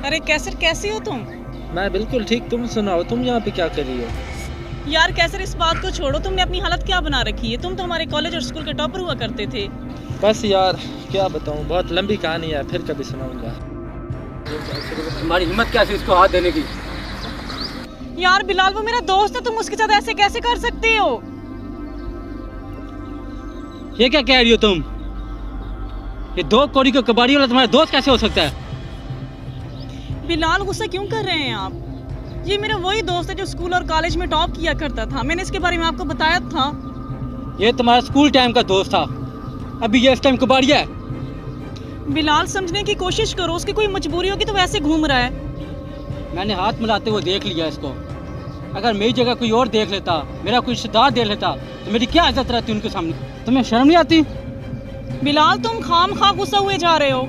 अरे कैसर, कैसी हो तुम? मैं बिल्कुल ठीक, तुम सुनाओ, तुम यहाँ पे क्या कर रही हो? यार कैसर, इस बात को छोड़ो, तुमने अपनी हालत क्या बना रखी है? तुम तो हमारे कॉलेज और स्कूल के टॉपर हुआ करते थे। बस यार क्या बताऊँ, बहुत लंबी कहानी है, फिर कभी सुनाऊंगा। तुम्हारी हिम्मत कैसी उसको हाथ देने की? यार बिलाल, वो मेरा दोस्त है, तुम उसके साथ ऐसे कैसे कर सकते हो? ये क्या कह रही हो तुम? ये दो कौड़ी को कबाड़ी वाला तुम्हारा दोस्त कैसे हो सकता है? बिलाल, गुस्सा क्यों कर रहे हैं आप? ये मेरा वही दोस्त है जो स्कूल और कॉलेज में टॉप किया करता था। मैंने इसके बारे में आपको बताया था। ये तुम्हारा स्कूल टाइम का दोस्त था, अभी ये इस टाइम कबाड़िया है। बिलाल, समझने की कोशिश करो, उसकी कोई मजबूरी होगी तो वैसे घूम रहा है। मैंने हाथ मिलाते हुए देख लिया इसको। अगर मेरी जगह कोई और देख लेता, मेरा कोई रिश्तेदार देख लेता, तो मेरी क्या इज्जत रहती उनके सामने? तुम्हें शर्म नहीं आती? बिलाल, तुम खाम गुस्सा हुए जा रहे हो।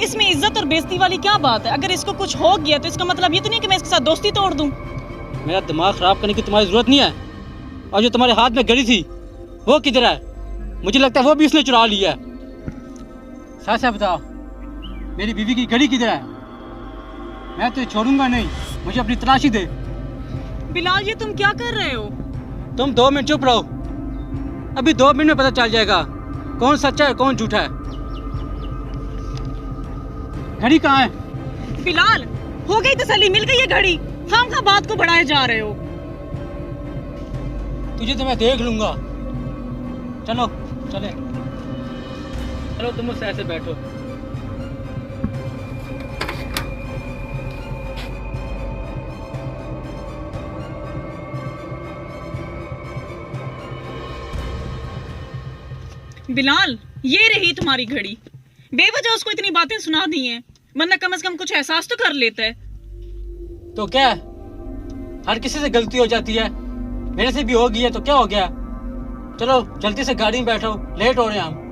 इसमें इज्जत और बेइज्जती वाली क्या बात है? अगर इसको कुछ हो गया तो इसका मतलब ये तो नहीं कि मैं इसके साथ दोस्ती तोड़ दूं। मेरा दिमाग खराब करने की तुम्हारी जरूरत नहीं है। और जो तुम्हारे हाथ में घड़ी थी वो किधर है? मुझे लगता है वो भी इसने चुरा लिया है। सच है, बताओ, मेरी बीवी की घड़ी किधर है? मैं तो छोड़ूंगा नहीं, मुझे अपनी तलाशी दे। बिलाल, ये तुम क्या कर रहे हो? तुम 2 मिनट चुप रहो, अभी 2 मिनट में पता चल जाएगा कौन सच्चा है कौन झूठा है। घड़ी कहाँ है? बिलाल, हो गई तसल्ली, मिल गई ये घड़ी। खाम बात को बढ़ाए जा रहे हो। तुझे तो मैं देख लूंगा। चलो चले, चलो तुम मुझसे ऐसे बैठो। बिलाल, ये रही तुम्हारी घड़ी। बेवजह उसको इतनी बातें सुना दी हैं, वरना कम से कम कुछ एहसास तो कर लेता है। तो क्या, हर किसी से गलती हो जाती है, मेरे से भी हो गई है तो क्या हो गया? चलो जल्दी से गाड़ी में बैठो, लेट हो रहे हैं हम।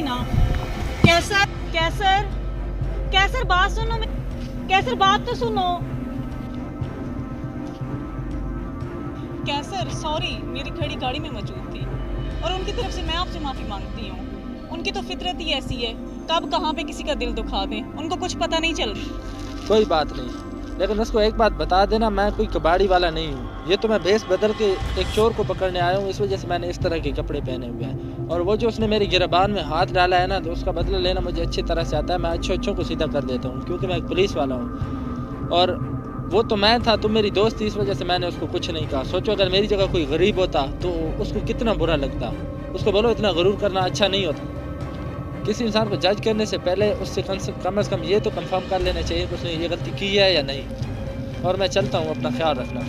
ना कैसर, कैसर, कैसर, बात सुनो। कैसर, बात तो सुनो। कैसर, सॉरी, मेरी घड़ी गाड़ी में मौजूद थी और उनकी तरफ से मैं आपसे माफी मांगती हूँ। उनकी तो फितरत ही ऐसी है, कब कहाँ पे किसी का दिल दुखा दें, उनको कुछ पता नहीं चल रही। कोई बात नहीं, लेकिन उसको एक बात बता देना, मैं कोई कबाड़ी वाला नहीं हूँ। ये तो मैं भेस बदल के एक चोर को पकड़ने आया हूँ, इस वजह से मैंने इस तरह के कपड़े पहने हुए हैं। और वो जो उसने मेरी गिरबान में हाथ डाला है ना, तो उसका बदला लेना मुझे अच्छी तरह से आता है। मैं अच्छों को सीधा कर देता हूँ, क्योंकि मैं एक पुलिस वाला हूँ। और वो तो मैं था, तुम मेरी दोस्त थी, इस वजह से मैंने उसको कुछ नहीं कहा। सोचो अगर मेरी जगह कोई गरीब होता तो उसको कितना बुरा लगता। उसको बोलो इतना गरूर करना अच्छा नहीं होता। किसी इंसान को जज करने से पहले उससे कम से कम ये तो कंफर्म कर लेना चाहिए कि उसने ये गलती की है या नहीं। और मैं चलता हूँ, अपना ख्याल रखना।